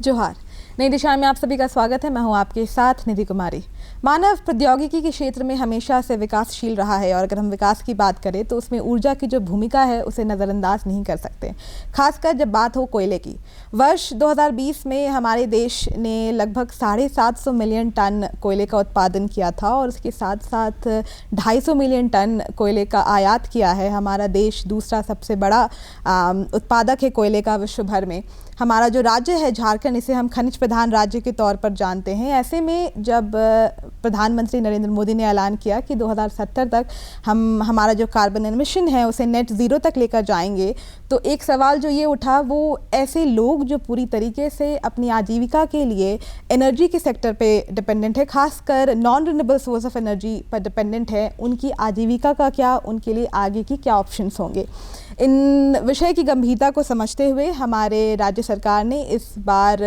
जोहार। नई दिशा में आप सभी का स्वागत है। मैं हूं आपके साथ निधि कुमारी। मानव प्रौद्योगिकी के क्षेत्र में हमेशा से विकासशील रहा है और अगर हम विकास की बात करें तो उसमें ऊर्जा की जो भूमिका है उसे नज़रअंदाज नहीं कर सकते, खासकर जब बात हो कोयले की। वर्ष 2020 में हमारे देश ने लगभग 750 मिलियन टन कोयले का उत्पादन किया था और उसके साथ साथ 250 मिलियन टन कोयले का आयात किया है। हमारा देश दूसरा सबसे बड़ा उत्पादक है कोयले का विश्व भर में। हमारा जो राज्य है झारखंड, इसे हम खनिज प्रधान राज्य के तौर पर जानते हैं। ऐसे में जब प्रधानमंत्री नरेंद्र मोदी ने ऐलान किया कि 2070 तक हम हमारा जो कार्बन एमिशन है उसे नेट ज़ीरो तक लेकर जाएंगे, तो एक सवाल जो ये उठा वो ऐसे लोग जो पूरी तरीके से अपनी आजीविका के लिए एनर्जी के सेक्टर पे डिपेंडेंट है, खासकर non renewable source of energy पर डिपेंडेंट है, उनकी आजीविका का क्या, उनके लिए आगे की क्या ऑप्शंस होंगे। इन विषय की गंभीरता को समझते हुए हमारे राज्य सरकार ने इस बार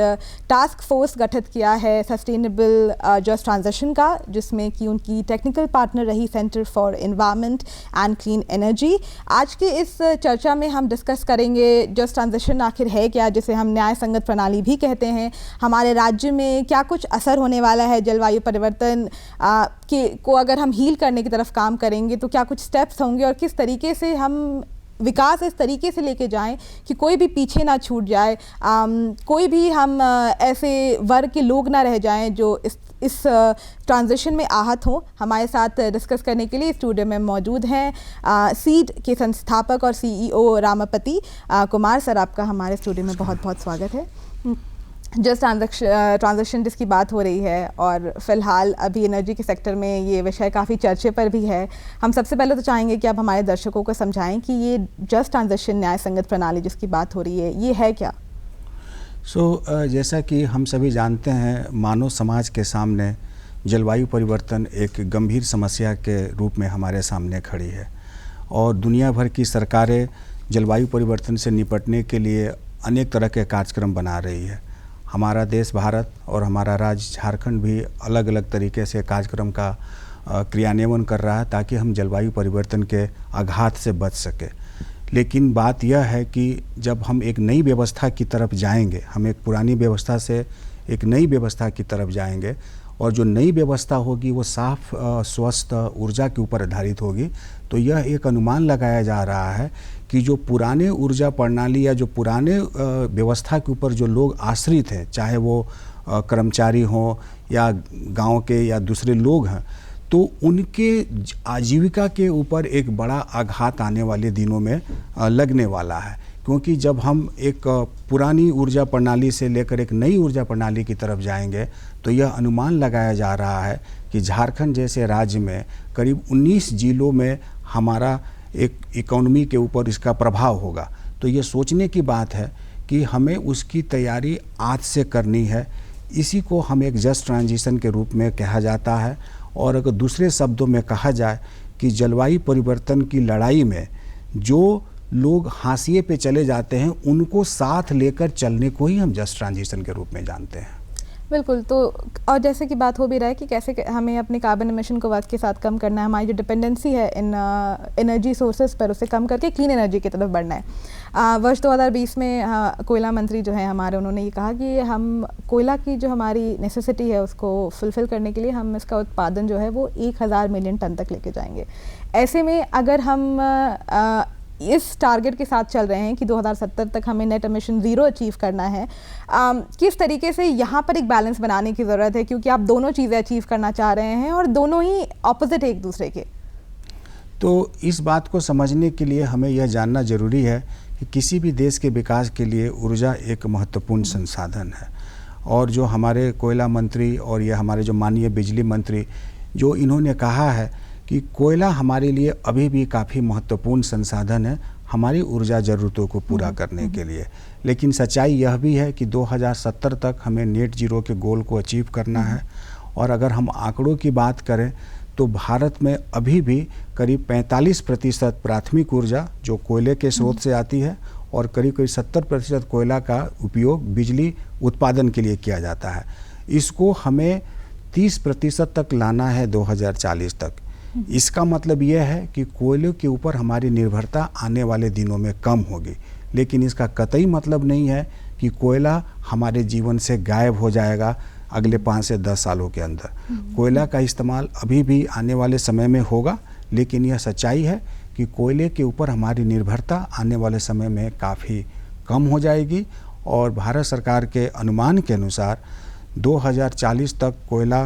टास्क फोर्स गठित किया है सस्टेनेबल जस्ट ट्रांजिशन का, जिसमें कि उनकी टेक्निकल पार्टनर रही centre for environment and clean energy. आज के इस चर्चा में हम डिस्कस करेंगे जस्ट ट्रांजिशन आखिर है क्या, जिसे हम न्याय संगत प्रणाली भी कहते हैं। हमारे राज्य में क्या कुछ असर होने वाला है जलवायु परिवर्तन को अगर हम हील करने की तरफ काम करेंगे तो क्या कुछ स्टेप्स होंगे और किस तरीके से हम विकास इस तरीके से लेके जाएं कि कोई भी पीछे ना छूट जाए, कोई भी हम ऐसे वर्ग के लोग ना रह जाएं जो इस ट्रांजिशन में आहत हों। हमारे साथ डिस्कस करने के लिए स्टूडियो में मौजूद हैं सीड के संस्थापक और सीईओ रामापति कुमार सर। आपका हमारे स्टूडियो में बहुत बहुत स्वागत है। जस्ट ट्रांजिशन जिसकी बात हो रही है और फिलहाल अभी एनर्जी के सेक्टर में ये विषय काफ़ी चर्चे पर भी है। हम सबसे पहले तो चाहेंगे कि आप हमारे दर्शकों को समझाएं कि ये जस्ट ट्रांजिशन न्याय संगत प्रणाली जिसकी बात हो रही है ये है क्या। जैसा कि हम सभी जानते हैं, मानव समाज के सामने जलवायु परिवर्तन एक गंभीर समस्या के रूप में हमारे सामने खड़ी है और दुनिया भर की सरकारें जलवायु परिवर्तन से निपटने के लिए अनेक तरह के कार्यक्रम बना रही है। हमारा देश भारत और हमारा राज्य झारखंड भी अलग अलग तरीके से कार्यक्रम का क्रियान्वयन कर रहा है ताकि हम जलवायु परिवर्तन के आघात से बच सके। लेकिन बात यह है कि जब हम एक नई व्यवस्था की तरफ जाएंगे, हम एक पुरानी व्यवस्था से एक नई व्यवस्था की तरफ जाएंगे और जो नई व्यवस्था होगी वो साफ स्वस्थ ऊर्जा के ऊपर आधारित होगी, तो यह एक अनुमान लगाया जा रहा है कि जो पुराने ऊर्जा प्रणाली या जो पुराने व्यवस्था के ऊपर जो लोग आश्रित हैं, चाहे वो कर्मचारी हों या गांव के या दूसरे लोग हैं, तो उनके आजीविका के ऊपर एक बड़ा आघात आने वाले दिनों में लगने वाला है। क्योंकि जब हम एक पुरानी ऊर्जा प्रणाली से लेकर एक नई ऊर्जा प्रणाली की तरफ जाएंगे तो यह अनुमान लगाया जा रहा है कि झारखंड जैसे राज्य में करीब 19 जिलों में हमारा एक इकोनॉमी के ऊपर इसका प्रभाव होगा। तो ये सोचने की बात है कि हमें उसकी तैयारी आज से करनी है। इसी को हम एक जस्ट ट्रांजिशन के रूप में कहा जाता है और अगर दूसरे शब्दों में कहा जाए कि जलवायु परिवर्तन की लड़ाई में जो लोग हाशिए पे चले जाते हैं उनको साथ लेकर चलने को ही हम जस्ट ट्रांजिशन के रूप में जानते हैं। बिल्कुल। तो और जैसे कि बात हो भी रहा है कि कैसे हमें अपने कार्बन एमिशन को वक्त के साथ कम करना है, हमारी जो डिपेंडेंसी है इन एनर्जी सोर्सेज पर उसे कम करके क्लीन एनर्जी की तरफ बढ़ना है। वर्ष 2020 में कोयला मंत्री जो है हमारे, उन्होंने ये कहा कि हम कोयला की जो हमारी नेसेसिटी है उसको फुलफ़िल करने के लिए हम इसका उत्पादन जो है वो 1000 मिलियन टन तक लेके जाएंगे। ऐसे में अगर हम इस टारगेट के साथ चल रहे हैं कि 2070 तक हमें नेट एमिशन ज़ीरो अचीव करना है, किस तरीके से यहाँ पर एक बैलेंस बनाने की ज़रूरत है, क्योंकि आप दोनों चीज़ें अचीव करना चाह रहे हैं और दोनों ही ऑपोजिट है एक दूसरे के। तो इस बात को समझने के लिए हमें यह जानना ज़रूरी है कि किसी भी देश के विकास के लिए ऊर्जा एक महत्वपूर्ण संसाधन है और जो हमारे कोयला मंत्री और ये हमारे जो माननीय बिजली मंत्री जो इन्होंने कहा है कि कोयला हमारे लिए अभी भी काफ़ी महत्वपूर्ण संसाधन है हमारी ऊर्जा ज़रूरतों को पूरा करने के लिए। लेकिन सच्चाई यह भी है कि 2070 तक हमें नेट ज़ीरो के गोल को अचीव करना है और अगर हम आंकड़ों की बात करें तो भारत में अभी भी करीब 45% प्राथमिक ऊर्जा जो कोयले के स्रोत से आती है और करीब 70% कोयला का उपयोग बिजली उत्पादन के लिए किया जाता है। इसको हमें 30% तक लाना है 2040 तक। इसका मतलब यह है कि कोयले के ऊपर हमारी निर्भरता आने वाले दिनों में कम होगी, लेकिन इसका कतई मतलब नहीं है कि कोयला हमारे जीवन से गायब हो जाएगा अगले 5 से 10 सालों के अंदर। कोयला का इस्तेमाल अभी भी आने वाले समय में होगा, लेकिन यह सच्चाई है कि कोयले के ऊपर हमारी निर्भरता आने वाले समय में काफ़ी कम हो जाएगी। और भारत सरकार के अनुमान के अनुसार 2040 तक कोयला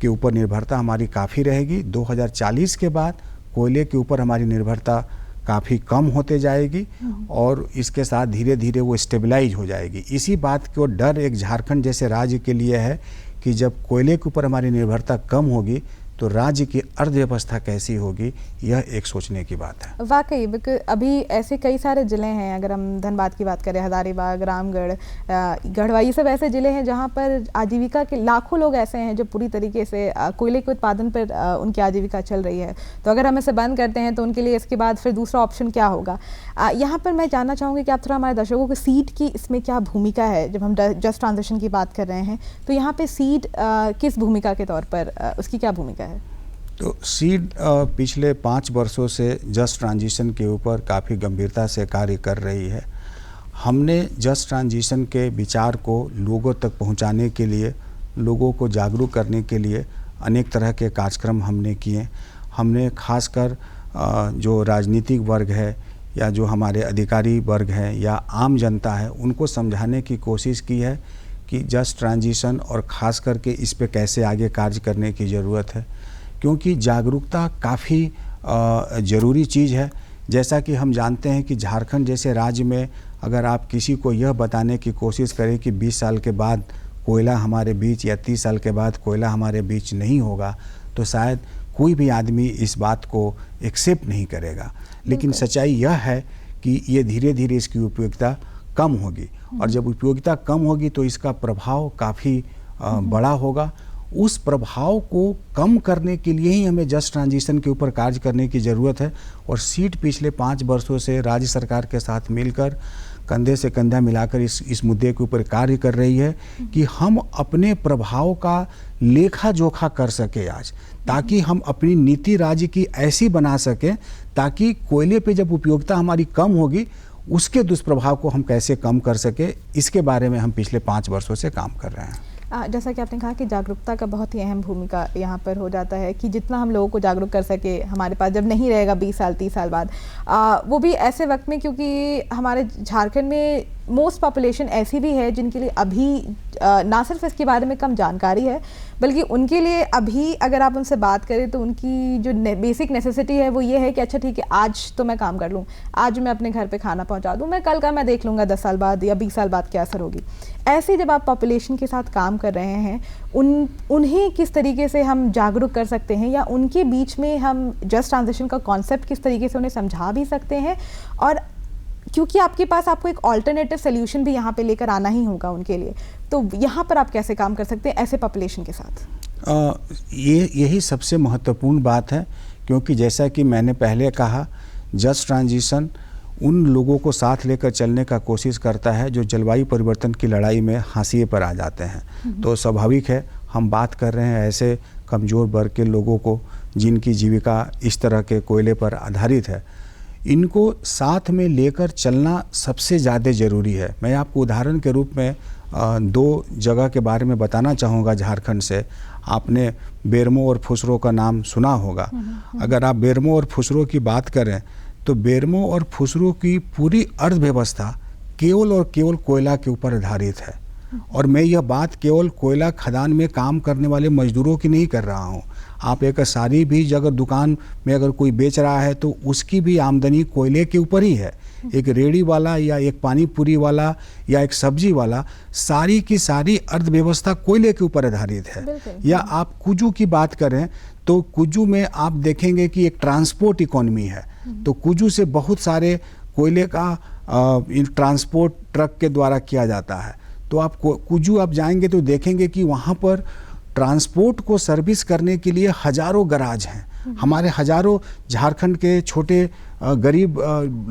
के ऊपर निर्भरता हमारी काफ़ी रहेगी। 2040 के बाद कोयले के ऊपर हमारी निर्भरता काफ़ी कम होते जाएगी और इसके साथ धीरे धीरे वो स्टेबलाइज हो जाएगी। इसी बात को डर एक झारखंड जैसे राज्य के लिए है कि जब कोयले के ऊपर हमारी निर्भरता कम होगी तो राज्य की अर्थव्यवस्था कैसी होगी, यह एक सोचने की बात है। वाकई, बिकॉज अभी ऐसे कई सारे ज़िले हैं, अगर हम धनबाद की बात करें, हजारीबाग, रामगढ़, गढ़वा, ये सब ऐसे ज़िले हैं जहाँ पर आजीविका के लाखों लोग ऐसे हैं जो पूरी तरीके से कोयले के उत्पादन पर उनकी आजीविका चल रही है। तो अगर हम इसे बंद करते हैं तो उनके लिए इसके बाद फिर दूसरा ऑप्शन क्या होगा? यहाँ पर मैं जानना चाहूँगी कि आप थोड़ा हमारे दर्शकों को सीड की इसमें क्या भूमिका है। जब हम जस्ट ट्रांजिशन की बात कर रहे हैं तो यहाँ पर सीड किस भूमिका के तौर पर उसकी क्या भूमिका है? तो सीड पिछले 5 वर्षों से जस्ट ट्रांजिशन के ऊपर काफ़ी गंभीरता से कार्य कर रही है। हमने जस्ट ट्रांजिशन के विचार को लोगों तक पहुंचाने के लिए, लोगों को जागरूक करने के लिए अनेक तरह के कार्यक्रम हमने किए। हमने खासकर जो राजनीतिक वर्ग है या जो हमारे अधिकारी वर्ग हैं या आम जनता है, उनको समझाने की कोशिश की है कि जस्ट ट्रांजिशन और ख़ास करके इस पे कैसे आगे कार्य करने की ज़रूरत है, क्योंकि जागरूकता काफ़ी ज़रूरी चीज़ है। जैसा कि हम जानते हैं कि झारखंड जैसे राज्य में अगर आप किसी को यह बताने की कोशिश करें कि 20 साल के बाद कोयला हमारे बीच या 30 साल के बाद कोयला हमारे बीच नहीं होगा, तो शायद कोई भी आदमी इस बात को एक्सेप्ट नहीं करेगा। लेकिन सच्चाई यह है कि ये धीरे धीरे इसकी उपयोगिता कम होगी, और जब उपयोगिता कम होगी तो इसका प्रभाव काफ़ी बड़ा होगा। उस प्रभाव को कम करने के लिए ही हमें जस्ट ट्रांजिशन के ऊपर कार्य करने की ज़रूरत है। और सीट पिछले 5 वर्षों से राज्य सरकार के साथ मिलकर कंधे से कंधा मिलाकर इस मुद्दे के ऊपर कार्य कर रही है कि हम अपने प्रभाव का लेखा जोखा कर सके आज, ताकि हम अपनी नीति राज्य की ऐसी बना सकें ताकि कोयले पे जब उपयोगिता हमारी कम होगी उसके दुष्प्रभाव को हम कैसे कम कर सके, इसके बारे में हम पिछले 5 वर्षों से काम कर रहे हैं। जैसा कि आपने कहा कि जागरूकता का बहुत ही अहम भूमिका यहाँ पर हो जाता है कि जितना हम लोगों को जागरूक कर सके हमारे पास जब नहीं रहेगा 20 साल 30 साल बाद, वो भी ऐसे वक्त में, क्योंकि हमारे झारखंड में मोस्ट पॉपुलेशन ऐसी भी है जिनके लिए अभी ना सिर्फ इसके बारे में कम जानकारी है, बल्कि उनके लिए अभी अगर आप उनसे बात करें तो उनकी जो बेसिक नेसेसिटी है वो ये है कि अच्छा ठीक है, आज तो मैं काम कर लूँ, आज मैं अपने घर पे खाना पहुँचा दूँ, मैं कल का मैं देख लूँगा 10 साल बाद या 20 साल बाद क्या असर होगी। ऐसे जब आप पॉपुलेशन के साथ काम कर रहे हैं, उन्हें किस तरीके से हम जागरूक कर सकते हैं या उनके बीच में हम जस्ट ट्रांजिशन का कॉन्सेप्ट किस तरीके से उन्हें समझा भी सकते हैं, और क्योंकि आपके पास आपको एक ऑल्टरनेटिव सोल्यूशन भी यहाँ पे लेकर आना ही होगा उनके लिए, तो यहाँ पर आप कैसे काम कर सकते हैं ऐसे पॉपुलेशन के साथ? यही सबसे महत्वपूर्ण बात है, क्योंकि जैसा कि मैंने पहले कहा, जस्ट ट्रांजिशन उन लोगों को साथ लेकर चलने का कोशिश करता है जो जलवायु परिवर्तन की लड़ाई में हाशिए पर आ जाते हैं। तो स्वाभाविक है हम बात कर रहे हैं ऐसे कमज़ोर वर्ग के लोगों को जिनकी जीविका इस तरह के कोयले पर आधारित है। इनको साथ में लेकर चलना सबसे ज़्यादा ज़रूरी है। मैं आपको उदाहरण के रूप में 2 जगह के बारे में बताना चाहूँगा झारखंड से। आपने बेरमो और फुसरो का नाम सुना होगा। अगर आप बेरमो और फुसरो की बात करें तो बेरमो और फुसरो की पूरी अर्थव्यवस्था केवल और केवल कोयला के ऊपर आधारित है। और मैं यह बात केवल कोयला खदान में काम करने वाले मजदूरों की नहीं कर रहा हूँ। आप एक सारी भी अगर दुकान में अगर कोई बेच रहा है तो उसकी भी आमदनी कोयले के ऊपर ही है। एक रेड़ी वाला या एक पानी पूरी वाला या एक सब्जी वाला, सारी की सारी अर्थव्यवस्था कोयले के ऊपर आधारित है। या आप कुजू की बात करें तो कुजू में आप देखेंगे कि एक ट्रांसपोर्ट इकोनॉमी है। तो कुजू से बहुत सारे कोयले का ट्रांसपोर्ट ट्रक के द्वारा किया जाता है। तो आप कुजू आप जाएंगे तो देखेंगे कि वहाँ पर ट्रांसपोर्ट को सर्विस करने के लिए हजारों गैराज हैं। हमारे हजारों झारखंड के छोटे गरीब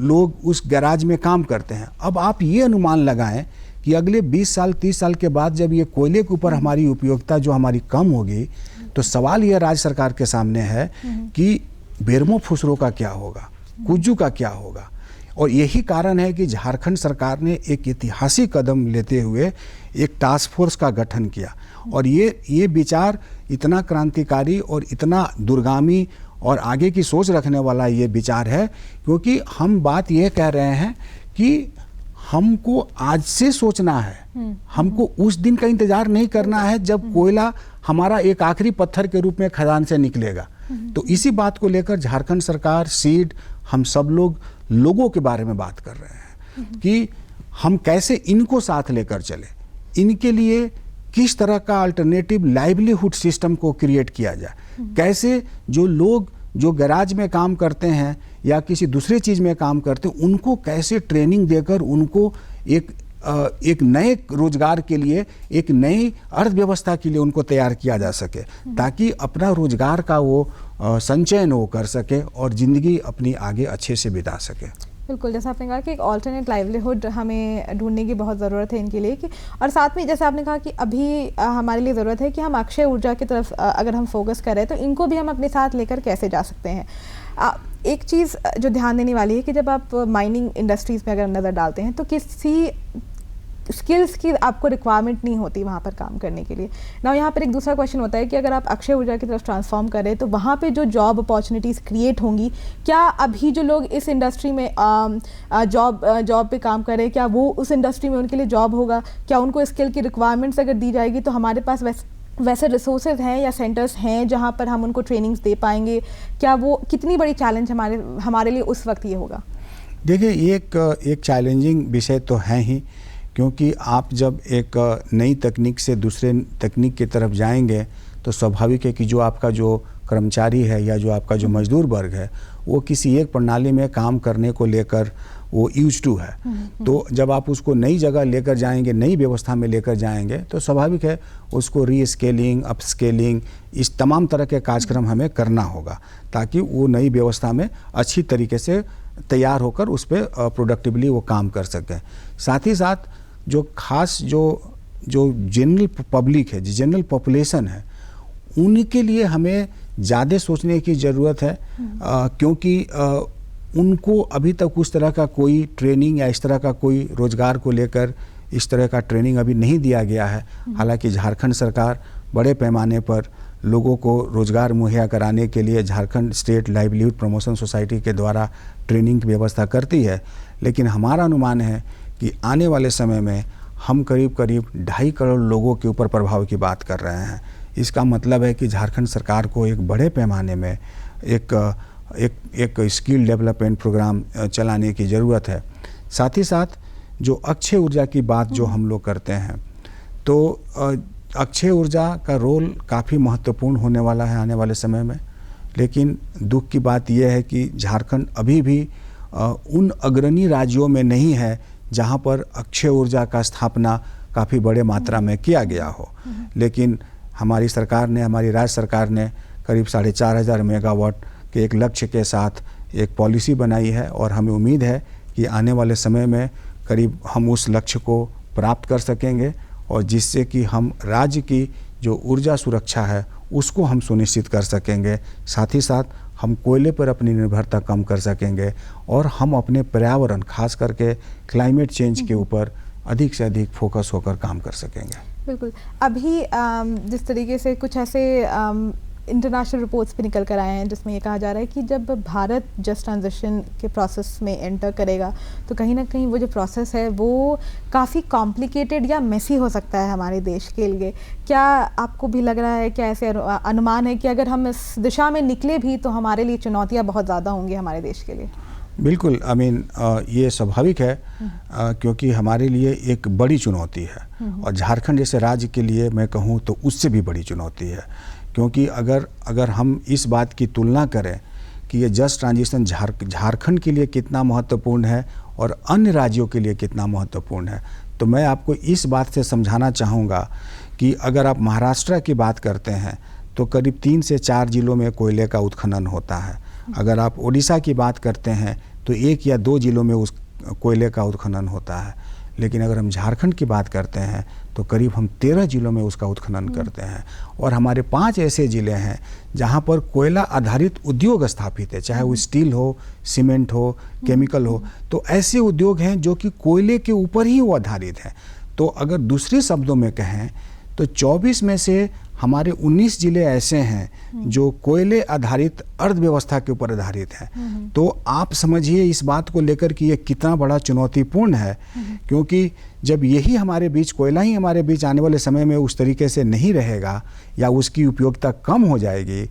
लोग उस गैराज में काम करते हैं। अब आप ये अनुमान लगाएं कि अगले 20 साल 30 साल के बाद जब ये कोयले के ऊपर हमारी उपयोगिता जो हमारी कम होगी, तो सवाल यह राज्य सरकार के सामने है कि बेरमो फुसरो का क्या होगा, कुजू का क्या होगा। और यही कारण है कि झारखंड सरकार ने एक ऐतिहासिक कदम लेते हुए एक टास्क फोर्स का गठन किया। और ये विचार इतना क्रांतिकारी और इतना दूरगामी और आगे की सोच रखने वाला ये विचार है, क्योंकि हम बात ये कह रहे हैं कि हमको आज से सोचना है, हमको उस दिन का इंतजार नहीं करना है जब कोयला हमारा एक आखिरी पत्थर के रूप में खदान से निकलेगा। तो इसी बात को लेकर झारखंड सरकार, सीड, हम सब लोगों के बारे में बात कर रहे हैं कि हम कैसे इनको साथ लेकर चले, इनके लिए किस तरह का अल्टरनेटिव लाइवलीहुड सिस्टम को क्रिएट किया जाए, कैसे जो लोग जो गैराज में काम करते हैं या किसी दूसरे चीज़ में काम करते हैं उनको कैसे ट्रेनिंग देकर उनको एक नए रोजगार के लिए, एक नई अर्थव्यवस्था के लिए उनको तैयार किया जा सके, ताकि अपना रोजगार का वो संचयन वो कर सके और ज़िंदगी अपनी आगे अच्छे से बिता सके। बिल्कुल, जैसा आपने कहा कि एक ऑल्टरनेट लाइवलीहुड हमें ढूंढने की बहुत ज़रूरत है इनके लिए कि, और साथ में जैसे आपने कहा कि अभी हमारे लिए ज़रूरत है कि हम अक्षय ऊर्जा की तरफ अगर हम फोकस करें तो इनको भी हम अपने साथ लेकर कैसे जा सकते हैं। एक चीज़ जो ध्यान देने वाली है कि जब आप माइनिंग इंडस्ट्रीज़ में अगर नज़र डालते हैं तो किसी स्किल्स की आपको रिक्वायरमेंट नहीं होती वहाँ पर काम करने के लिए ना। यहाँ पर एक दूसरा क्वेश्चन होता है कि अगर आप अक्षय ऊर्जा की तरफ ट्रांसफॉर्म करें तो वहाँ पे जो जॉब अपॉर्चुनिटीज़ क्रिएट होंगी, क्या अभी जो लोग इस इंडस्ट्री में जॉब पे काम करें, क्या वो उस इंडस्ट्री में उनके लिए जॉब होगा, क्या उनको स्किल की रिक्वायरमेंट्स अगर दी जाएगी तो हमारे पास वैसे रिसोर्सेज हैं या सेंटर्स हैं जहाँ पर हम उनको ट्रेनिंग्स दे पाएंगे, क्या वो कितनी बड़ी चैलेंज हमारे लिए उस वक्त ये होगा? देखिए, एक चैलेंजिंग विषय तो है ही, क्योंकि आप जब एक नई तकनीक से दूसरे तकनीक की तरफ जाएंगे तो स्वाभाविक है कि जो आपका जो कर्मचारी है या जो आपका जो मजदूर वर्ग है वो किसी एक प्रणाली में काम करने को लेकर वो यूज टू है। तो जब आप उसको नई जगह लेकर जाएंगे, नई व्यवस्था में लेकर जाएंगे तो स्वाभाविक है उसको रीस्केलिंग, अपस्केलिंग, इस तमाम तरह के कार्यक्रम हमें करना होगा ताकि वो नई व्यवस्था में अच्छी तरीके से तैयार होकर उस पर प्रोडक्टिवली वो काम कर सकें। साथ ही साथ जो खास जो जनरल पब्लिक है, जो जनरल पॉपुलेशन है, उनके लिए हमें ज़्यादा सोचने की ज़रूरत है, क्योंकि उनको अभी तक उस तरह का कोई ट्रेनिंग या इस तरह का कोई रोज़गार को लेकर इस तरह का ट्रेनिंग अभी नहीं दिया गया है। हालांकि झारखंड सरकार बड़े पैमाने पर लोगों को रोज़गार मुहैया कराने के लिए Jharkhand state livelihood promotion society के द्वारा ट्रेनिंग की व्यवस्था करती है, लेकिन हमारा अनुमान है कि आने वाले समय में हम करीब 2.5 करोड़ लोगों के ऊपर प्रभाव की बात कर रहे हैं। इसका मतलब है कि झारखंड सरकार को एक बड़े पैमाने में एक स्किल डेवलपमेंट प्रोग्राम चलाने की ज़रूरत है। साथ ही साथ जो अक्षय ऊर्जा की बात जो हम लोग करते हैं, तो अक्षय ऊर्जा का रोल काफ़ी महत्वपूर्ण होने वाला है आने वाले समय में, लेकिन दुख की बात यह है कि झारखंड अभी भी उन अग्रणी राज्यों में नहीं है जहां पर अक्षय ऊर्जा का स्थापना काफ़ी बड़े मात्रा में किया गया हो। लेकिन हमारी सरकार ने, हमारी राज्य सरकार ने करीब 4,500 मेगावाट के एक लक्ष्य के साथ एक पॉलिसी बनाई है और हमें उम्मीद है कि आने वाले समय में करीब हम उस लक्ष्य को प्राप्त कर सकेंगे और जिससे कि हम राज्य की जो ऊर्जा सुरक्षा है उसको हम सुनिश्चित कर सकेंगे। साथ ही साथ हम कोयले पर अपनी निर्भरता कम कर सकेंगे और हम अपने पर्यावरण, खास करके क्लाइमेट चेंज के ऊपर अधिक से अधिक फोकस होकर काम कर सकेंगे। बिल्कुल, अभी जिस तरीके से कुछ ऐसे इंटरनेशनल रिपोर्ट्स भी निकल कर आए हैं जिसमें ये कहा जा रहा है कि जब भारत जस्ट ट्रांजिशन के प्रोसेस में एंटर करेगा तो कहीं ना कहीं वो जो प्रोसेस है वो काफ़ी कॉम्प्लिकेटेड या मेसी हो सकता है हमारे देश के लिए। क्या आपको भी लग रहा है, क्या ऐसे अनुमान है कि अगर हम इस दिशा में निकले भी तो हमारे लिए चुनौतियाँ बहुत ज़्यादा होंगी हमारे देश के लिए? बिल्कुल, ये स्वाभाविक है, क्योंकि हमारे लिए एक बड़ी चुनौती है और झारखंड जैसे राज्य के लिए मैं कहूँ तो उससे भी बड़ी चुनौती है। क्योंकि अगर हम इस बात की तुलना करें कि ये जस्ट ट्रांजिशन झारखंड के लिए कितना महत्वपूर्ण है और अन्य राज्यों के लिए कितना महत्वपूर्ण है, तो मैं आपको इस बात से समझाना चाहूँगा कि अगर आप महाराष्ट्र की बात करते हैं तो करीब 3 से 4 जिलों में कोयले का उत्खनन होता है। अगर आप ओडिशा की बात करते हैं तो 1 या 2 जिलों में उस कोयले का उत्खनन होता है। लेकिन अगर हम झारखंड की बात करते हैं तो करीब हम 13 जिलों में उसका उत्खनन करते हैं। और हमारे 5 ऐसे ज़िले हैं जहां पर कोयला आधारित उद्योग स्थापित है, चाहे वो स्टील हो, सीमेंट हो, केमिकल हो। तो ऐसे उद्योग हैं जो कि कोयले के ऊपर ही वो आधारित हैं। तो अगर दूसरे शब्दों में कहें तो 24 में से हमारे 19 जिले ऐसे हैं जो कोयले आधारित अर्थव्यवस्था के ऊपर आधारित हैं। तो आप समझिए इस बात को लेकर कि ये कितना बड़ा चुनौतीपूर्ण है, क्योंकि जब यही हमारे बीच, कोयला ही हमारे बीच आने वाले समय में उस तरीके से नहीं रहेगा या उसकी उपयोगिता कम हो जाएगी,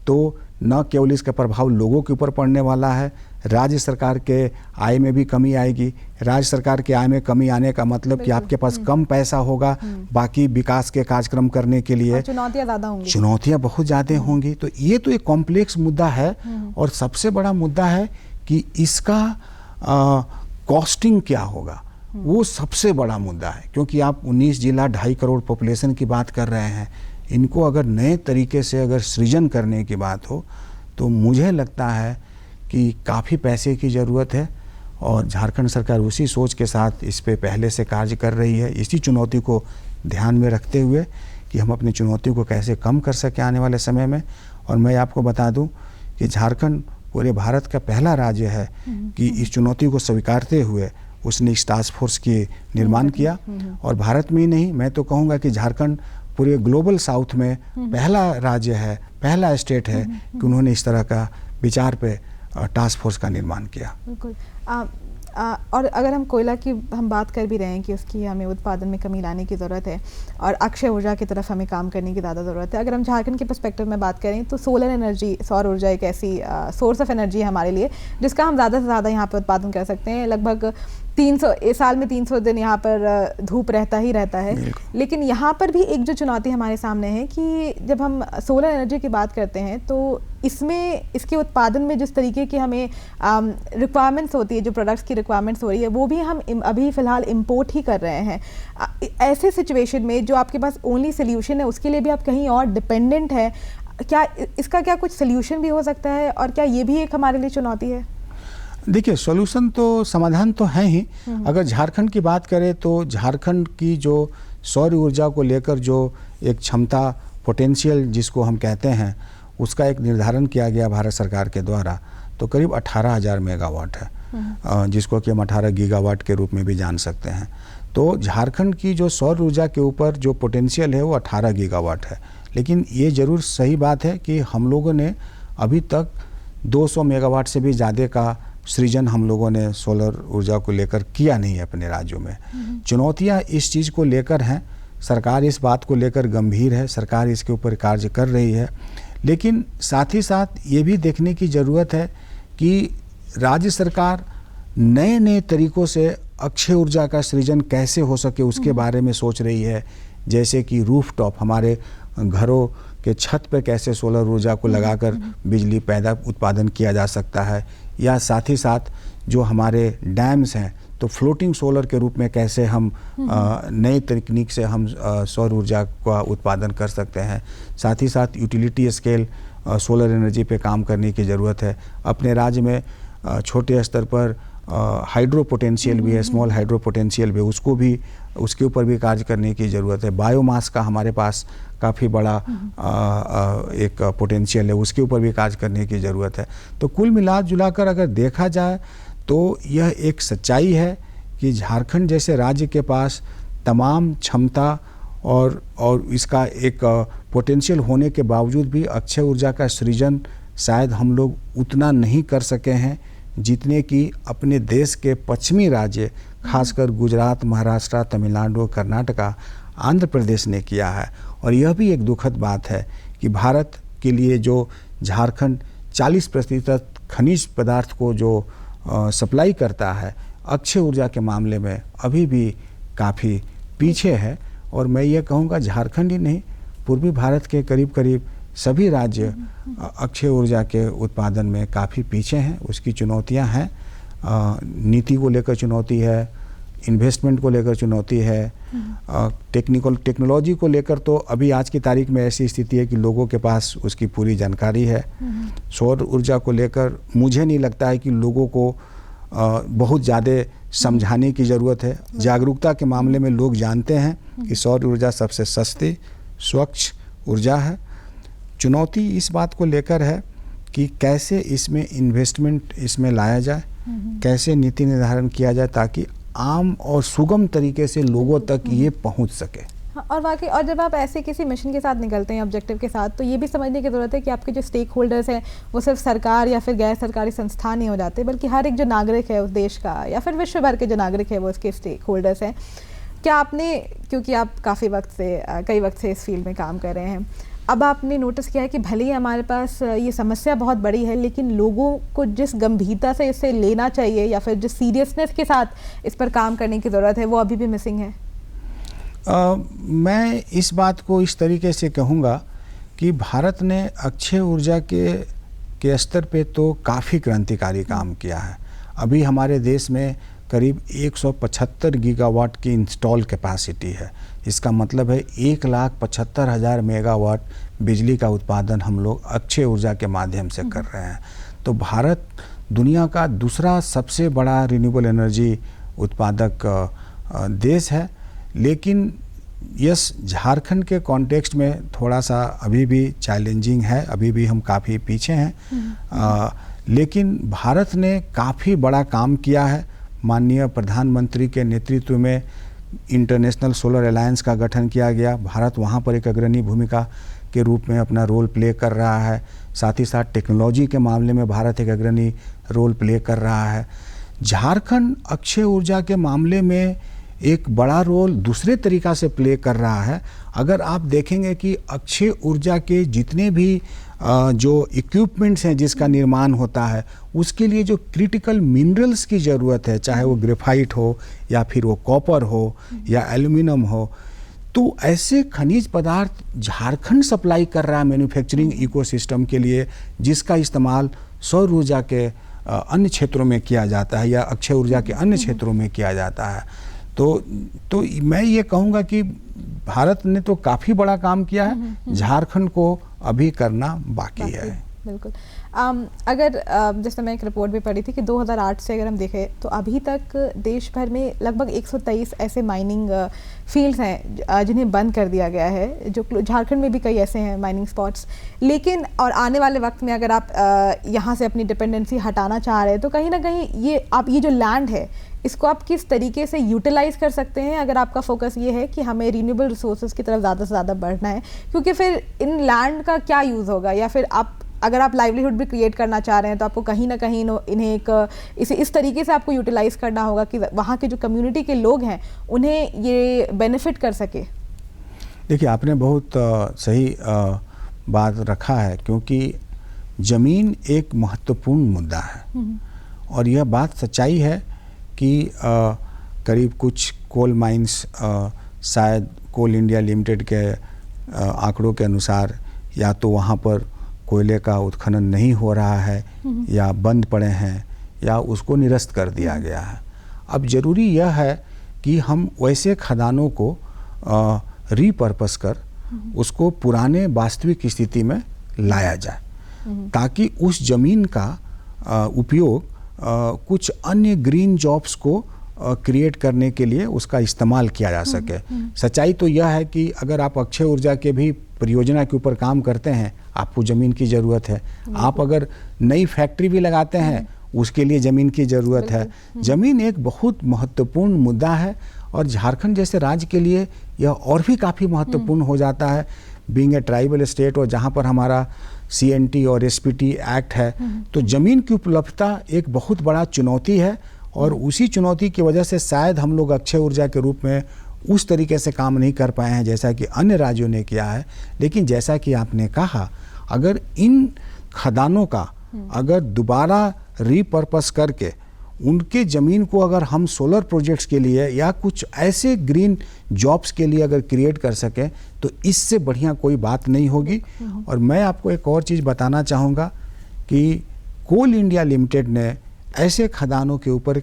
तो न केवल इसका प्रभाव लोगों के ऊपर पड़ने वाला है, राज्य सरकार के आय में भी कमी आएगी। राज्य सरकार के आय में कमी आने का मतलब कि आपके पास कम पैसा होगा बाकी विकास के कार्यक्रम करने के लिए, चुनौतियां ज़्यादा होंगी, चुनौतियां बहुत ज़्यादा होंगी। तो ये तो एक कॉम्प्लेक्स मुद्दा है। और सबसे बड़ा मुद्दा है कि इसका कॉस्टिंग क्या होगा, वो सबसे बड़ा मुद्दा है। क्योंकि आप 19 जिला 2.5 करोड़ पॉपुलेशन की बात कर रहे हैं, इनको अगर नए तरीके से अगर सृजन करने की बात हो तो मुझे लगता है कि काफ़ी पैसे की ज़रूरत है। और झारखंड सरकार उसी सोच के साथ इस पे पहले से कार्य कर रही है, इसी चुनौती को ध्यान में रखते हुए कि हम अपनी चुनौती को कैसे कम कर सकें आने वाले समय में। और मैं आपको बता दूं कि झारखंड पूरे भारत का पहला राज्य है कि इस चुनौती को स्वीकारते हुए उसने इस टास्क फोर्स की निर्माण किया। और भारत में ही नहीं, मैं तो कहूँगा कि झारखंड पूरे ग्लोबल साउथ में पहला राज्य है, पहला स्टेट है कि उन्होंने इस तरह का विचार पे टास्क फोर्स का निर्माण किया। बिल्कुल। और अगर हम कोयला की हम बात कर भी रहे हैं कि उसकी हमें उत्पादन में कमी लाने की ज़रूरत है और अक्षय ऊर्जा की तरफ हमें काम करने की ज़्यादा ज़रूरत है। अगर हम झारखंड के पर्सपेक्टिव में बात करें तो सोलर एनर्जी, सौर ऊर्जा एक ऐसी सोर्स ऑफ एनर्जी है हमारे लिए जिसका हम ज़्यादा से ज़्यादा यहाँ पर उत्पादन कर सकते हैं। लगभग 300 साल में 300 दिन यहाँ पर धूप रहता ही रहता है। लेकिन यहाँ पर भी एक जो चुनौती हमारे सामने है कि जब हम सोलर एनर्जी की बात करते हैं तो इसमें, इसके उत्पादन में जिस तरीके की हमें रिक्वायरमेंट्स होती है, जो प्रोडक्ट्स की रिक्वायरमेंट्स हो रही है, वो भी हम अभी फ़िलहाल इंपोर्ट ही कर रहे हैं। ऐसे सिचुएशन में जो आपके पास ओनली सोल्यूशन है उसके लिए भी आप कहीं और डिपेंडेंट है। क्या इसका क्या कुछ सोल्यूशन भी हो सकता है और क्या ये भी एक हमारे लिए चुनौती है? देखिए, सॉल्यूशन तो, समाधान तो है ही। अगर झारखंड की बात करें तो झारखंड की जो सौर ऊर्जा को लेकर जो एक क्षमता, पोटेंशियल जिसको हम कहते हैं, उसका एक निर्धारण किया गया भारत सरकार के द्वारा, तो करीब 18,000 मेगावाट है, जिसको कि हम 18 गीगावाट के रूप में भी जान सकते हैं। तो झारखंड की जो सौर ऊर्जा के ऊपर जो पोटेंशियल है वो 18 गीगावाट है। लेकिन ये ज़रूर सही बात है कि हम लोगों ने अभी तक 200 मेगावाट से भी ज़्यादा का सृजन हम लोगों ने सोलर ऊर्जा को लेकर किया नहीं है अपने राज्यों में। चुनौतियाँ इस चीज़ को लेकर हैं, सरकार इस बात को लेकर गंभीर है, सरकार इसके ऊपर कार्य कर रही है। लेकिन साथ ही साथ ये भी देखने की ज़रूरत है कि राज्य सरकार नए नए तरीक़ों से अक्षय ऊर्जा का सृजन कैसे हो सके उसके बारे में सोच रही है। जैसे कि रूफटॉप, हमारे घरों के छत पे कैसे सोलर ऊर्जा को लगाकर बिजली उत्पादन किया जा सकता है, या साथ ही साथ जो हमारे डैम्स हैं तो फ्लोटिंग सोलर के रूप में कैसे हम नई तकनीक से हम सौर ऊर्जा का उत्पादन कर सकते हैं। साथ ही साथ यूटिलिटी स्केल सोलर एनर्जी पे काम करने की ज़रूरत है। अपने राज्य में छोटे स्तर पर हाइड्रो पोटेंशियल भी है, स्मॉल हाइड्रो पोटेंशियल भी, उसके ऊपर भी कार्य करने की ज़रूरत है। बायोमास का हमारे पास काफ़ी बड़ा एक पोटेंशियल है, उसके ऊपर भी कार्य करने की ज़रूरत है। तो कुल मिला जुलाकर अगर देखा जाए तो यह एक सच्चाई है कि झारखंड जैसे राज्य के पास तमाम क्षमता और इसका एक पोटेंशियल होने के बावजूद भी अक्षय ऊर्जा का सृजन शायद हम लोग उतना नहीं कर सके हैं जितने कि अपने देश के पश्चिमी राज्य, खासकर गुजरात, महाराष्ट्र, तमिलनाडु, कर्नाटका, आंध्र प्रदेश ने किया है। और यह भी एक दुखद बात है कि भारत के लिए जो झारखंड 40% खनिज पदार्थ को जो सप्लाई करता है, अक्षय ऊर्जा के मामले में अभी भी काफ़ी पीछे है। और मैं ये कहूँगा झारखंड ही नहीं, पूर्वी भारत के करीब करीब सभी राज्य अक्षय ऊर्जा के उत्पादन में काफ़ी पीछे हैं। उसकी चुनौतियां हैं, नीति को लेकर चुनौती है, इन्वेस्टमेंट को लेकर चुनौती है, टेक्नोलॉजी को लेकर तो अभी आज की तारीख में ऐसी स्थिति है कि लोगों के पास उसकी पूरी जानकारी है। सौर ऊर्जा को लेकर मुझे नहीं लगता है कि लोगों को बहुत ज़्यादा समझाने की ज़रूरत है। जागरूकता के मामले में लोग जानते हैं कि सौर ऊर्जा सबसे सस्ती स्वच्छ ऊर्जा है। चुनौती इस बात को लेकर है कि कैसे इसमें इन्वेस्टमेंट इसमें लाया जाए, कैसे नीति निर्धारण किया जाए ताकि आम और सुगम तरीके से लोगों तक ये पहुंच सके। हाँ, और वाकई, और जब आप ऐसे किसी मिशन के साथ निकलते हैं, ऑब्जेक्टिव के साथ, तो ये भी समझने की ज़रूरत है कि आपके जो स्टेक होल्डर्स हैं वो सिर्फ सरकार या फिर गैर सरकारी संस्थान नहीं हो जाते, बल्कि हर एक जो नागरिक है उस देश का या फिर विश्व भर के जो नागरिक है वो उसके स्टेक होल्डर्स हैं। क्या आपने, क्योंकि आप काफ़ी कई वक्त से इस फील्ड में काम कर रहे हैं, अब आपने नोटिस किया है कि भले ही हमारे पास ये समस्या बहुत बड़ी है, लेकिन लोगों को जिस गंभीरता से इसे लेना चाहिए या फिर जिस सीरियसनेस के साथ इस पर काम करने की ज़रूरत है वो अभी भी मिसिंग है? मैं इस बात को इस तरीके से कहूँगा कि भारत ने अक्षय ऊर्जा के स्तर पे तो काफ़ी क्रांतिकारी काम किया है। अभी हमारे देश में करीब 175 गीगावाट की इंस्टॉल कैपेसिटी है। इसका मतलब है 1,75,000 मेगावाट बिजली का उत्पादन हम लोग अक्षय ऊर्जा के माध्यम से कर रहे हैं। तो भारत दुनिया का दूसरा सबसे बड़ा रिन्यूएबल एनर्जी उत्पादक देश है। लेकिन यस, झारखंड के कॉन्टेक्स्ट में थोड़ा सा अभी भी चैलेंजिंग है, अभी भी हम काफ़ी पीछे हैं। लेकिन भारत ने काफ़ी बड़ा काम किया है। माननीय प्रधानमंत्री के नेतृत्व में इंटरनेशनल सोलर अलायंस का गठन किया गया। भारत वहाँ पर एक अग्रणी भूमिका के रूप में अपना रोल प्ले कर रहा है। साथ ही साथ टेक्नोलॉजी के मामले में भारत एक अग्रणी रोल प्ले कर रहा है। झारखंड अक्षय ऊर्जा के मामले में एक बड़ा रोल दूसरे तरीक़ा से प्ले कर रहा है। अगर आप देखेंगे कि अक्षय ऊर्जा के जितने भी जो इक्विपमेंट्स हैं जिसका निर्माण होता है, उसके लिए जो क्रिटिकल मिनरल्स की ज़रूरत है, चाहे वो ग्रेफाइट हो या फिर वो कॉपर हो या एल्यूमिनियम हो, तो ऐसे खनिज पदार्थ झारखंड सप्लाई कर रहा है मैन्युफैक्चरिंग इकोसिस्टम के लिए, जिसका इस्तेमाल सौर ऊर्जा के अन्य क्षेत्रों में किया जाता है या अक्षय ऊर्जा के अन्य क्षेत्रों में किया जाता है। तो मैं ये कहूँगा कि भारत ने तो काफ़ी बड़ा काम किया है, झारखंड को अभी करना बाकी है। बिल्कुल। अगर जैसे मैं एक रिपोर्ट भी पढ़ी थी कि 2008 से अगर हम देखें तो अभी तक देश भर में लगभग 123 ऐसे माइनिंग फील्ड्स हैं जिन्हें बंद कर दिया गया है, जो झारखंड में भी कई ऐसे हैं माइनिंग स्पॉट्स। लेकिन और आने वाले वक्त में अगर आप यहाँ से अपनी डिपेंडेंसी हटाना चाह रहे हैं तो कहीं ना कहीं ये जो लैंड है इसको आप किस तरीके से यूटिलाइज़ कर सकते हैं, अगर आपका फोकस ये है कि हमें रिन्यूएबल रिसोर्सेज की तरफ ज़्यादा से ज़्यादा बढ़ना है, क्योंकि फिर इन लैंड का क्या यूज़ होगा, या फिर अगर आप लाइवलीहुड भी क्रिएट करना चाह रहे हैं तो आपको कहीं ना कहीं इन्हें इस तरीके से आपको यूटिलाइज़ करना होगा कि वहाँ के जो कम्युनिटी के लोग हैं उन्हें ये बेनिफिट कर सके। देखिए, आपने बहुत सही बात रखा है, क्योंकि ज़मीन एक महत्वपूर्ण मुद्दा है और यह बात सच्चाई है कि करीब कुछ कोल माइंस शायद कोल इंडिया लिमिटेड के आंकड़ों के अनुसार या तो वहाँ पर कोयले का उत्खनन नहीं हो रहा है या बंद पड़े हैं या उसको निरस्त कर दिया गया है। अब ज़रूरी यह है कि हम वैसे खदानों को रीपर्पस कर उसको पुराने वास्तविक स्थिति में लाया जाए, ताकि उस ज़मीन का उपयोग कुछ अन्य ग्रीन जॉब्स को क्रिएट करने के लिए उसका इस्तेमाल किया जा सके। सच्चाई तो यह है कि अगर आप अक्षय ऊर्जा के भी परियोजना के ऊपर काम करते हैं, आपको ज़मीन की ज़रूरत है। आप अगर नई फैक्ट्री भी लगाते हैं, उसके लिए ज़मीन की ज़रूरत है। ज़मीन एक बहुत महत्वपूर्ण मुद्दा है और झारखंड जैसे राज्य के लिए यह और भी काफ़ी महत्वपूर्ण हो जाता है, बीइंग ए ट्राइबल स्टेट, और जहाँ पर हमारा CNT और SPT एक्ट है। तो ज़मीन की उपलब्धता एक बहुत बड़ा चुनौती है और उसी चुनौती की वजह से शायद हम लोग अक्षय ऊर्जा के रूप में उस तरीके से काम नहीं कर पाए हैं जैसा कि अन्य राज्यों ने किया है। लेकिन जैसा कि आपने कहा, अगर इन खदानों का अगर दोबारा रीपर्पस करके उनके ज़मीन को अगर हम सोलर प्रोजेक्ट्स के लिए या कुछ ऐसे ग्रीन जॉब्स के लिए अगर क्रिएट कर सकें तो इससे बढ़िया कोई बात नहीं होगी। और मैं आपको एक और चीज़ बताना चाहूँगा कि कोल इंडिया लिमिटेड ने ऐसे खदानों के ऊपर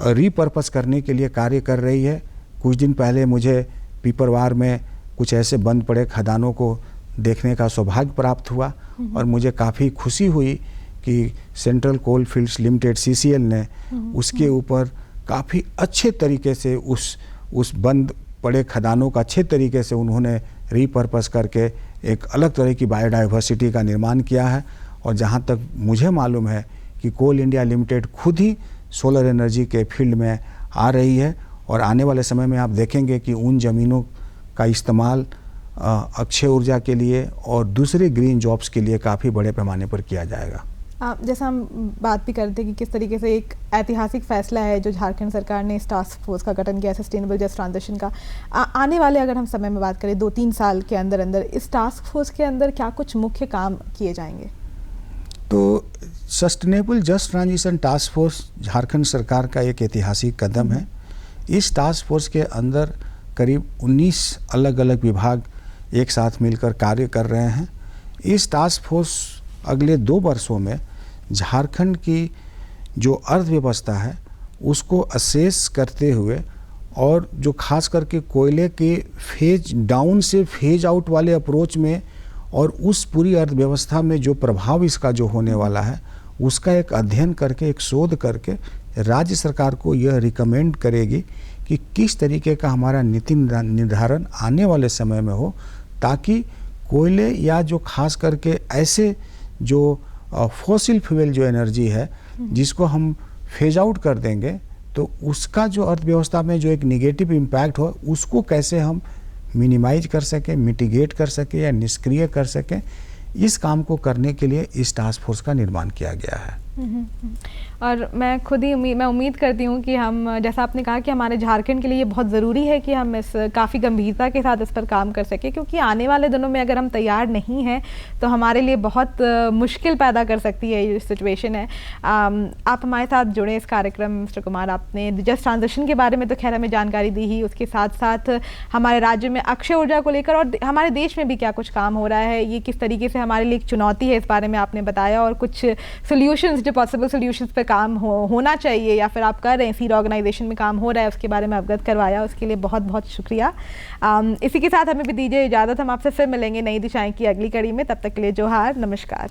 रीपर्पस करने के लिए कार्य कर रही है। कुछ दिन पहले मुझे पिपरवार में कुछ ऐसे बंद पड़े खदानों को देखने का सौभाग्य प्राप्त हुआ और मुझे काफ़ी खुशी हुई कि central coal fields limited CCL ने उसके ऊपर काफ़ी अच्छे तरीके से उस बंद पड़े खदानों का अच्छे तरीके से उन्होंने रीपर्पस करके एक अलग तरह की बायोडाइवर्सिटी का निर्माण किया है। और जहाँ तक मुझे मालूम है कि कोल इंडिया लिमिटेड खुद ही सोलर एनर्जी के फील्ड में आ रही है और आने वाले समय में आप देखेंगे कि उन ज़मीनों का इस्तेमाल अक्षय ऊर्जा के लिए और दूसरे ग्रीन जॉब्स के लिए काफ़ी बड़े पैमाने पर किया जाएगा। जैसा हम बात भी करते हैं कि किस तरीके से एक ऐतिहासिक फैसला है जो झारखंड सरकार ने इस टास्क फोर्स का गठन किया सस्टेनेबल जस्ट ट्रांजिशन का। आने वाले अगर हम समय में बात करें 2-3 साल के अंदर अंदर इस टास्क फोर्स के अंदर क्या कुछ मुख्य काम किए जाएंगे? तो sustainable just transition task force Jharkhand सरकार का एक ऐतिहासिक कदम है। इस टास्क फोर्स के अंदर करीब 19 अलग अलग विभाग एक साथ मिलकर कार्य कर रहे हैं। इस टास्क फोर्स अगले 2 वर्षों में झारखंड की जो अर्थव्यवस्था है उसको असेस करते हुए और जो खास करके कोयले के फेज डाउन से फेज आउट वाले अप्रोच में और उस पूरी अर्थव्यवस्था में जो प्रभाव इसका जो होने वाला है उसका एक अध्ययन करके, एक शोध करके राज्य सरकार को यह रिकमेंड करेगी कि किस तरीके का हमारा नीति निर्धारण आने वाले समय में हो, ताकि कोयले या जो खास करके ऐसे जो फॉसिल फ्यूल जो एनर्जी है जिसको हम फेज आउट कर देंगे तो उसका जो अर्थव्यवस्था में जो एक निगेटिव इम्पैक्ट हो उसको कैसे हम मिनिमाइज कर सकें, मिटिगेट कर सकें या निष्क्रिय कर सकें। इस काम को करने के लिए इस टास्क फोर्स का निर्माण किया गया है। और मैं खुद ही उम्मीद करती हूँ कि हम, जैसा आपने कहा कि हमारे झारखंड के लिए ये बहुत ज़रूरी है कि हम इस काफ़ी गंभीरता के साथ इस पर काम कर सकें, क्योंकि आने वाले दिनों में अगर हम तैयार नहीं हैं तो हमारे लिए बहुत मुश्किल पैदा कर सकती है ये सिचुएशन है। आप हमारे साथ जुड़े इस कार्यक्रम में मिस्टर कुमार। आपने जस्ट ट्रांजिशन के बारे में तो खैर हमें जानकारी दी ही, उसके साथ साथ हमारे राज्य में अक्षय ऊर्जा को लेकर और हमारे देश में भी क्या कुछ काम हो रहा है, ये किस तरीके से हमारे लिए एक चुनौती है, इस बारे में आपने बताया और कुछ सोल्यूशंस जो पॉसिबल सोल्यूशंस पे काम होना चाहिए या फिर आप कर रहे हैं, सीड ऑर्गेनाइजेशन में काम हो रहा है, उसके बारे में अवगत करवाया, उसके लिए बहुत बहुत शुक्रिया। इसी के साथ हमें भी दीजिए इजाज़त। हम आपसे फिर मिलेंगे नई दिशाएं की अगली कड़ी में। तब तक के लिए जोहार, नमस्कार।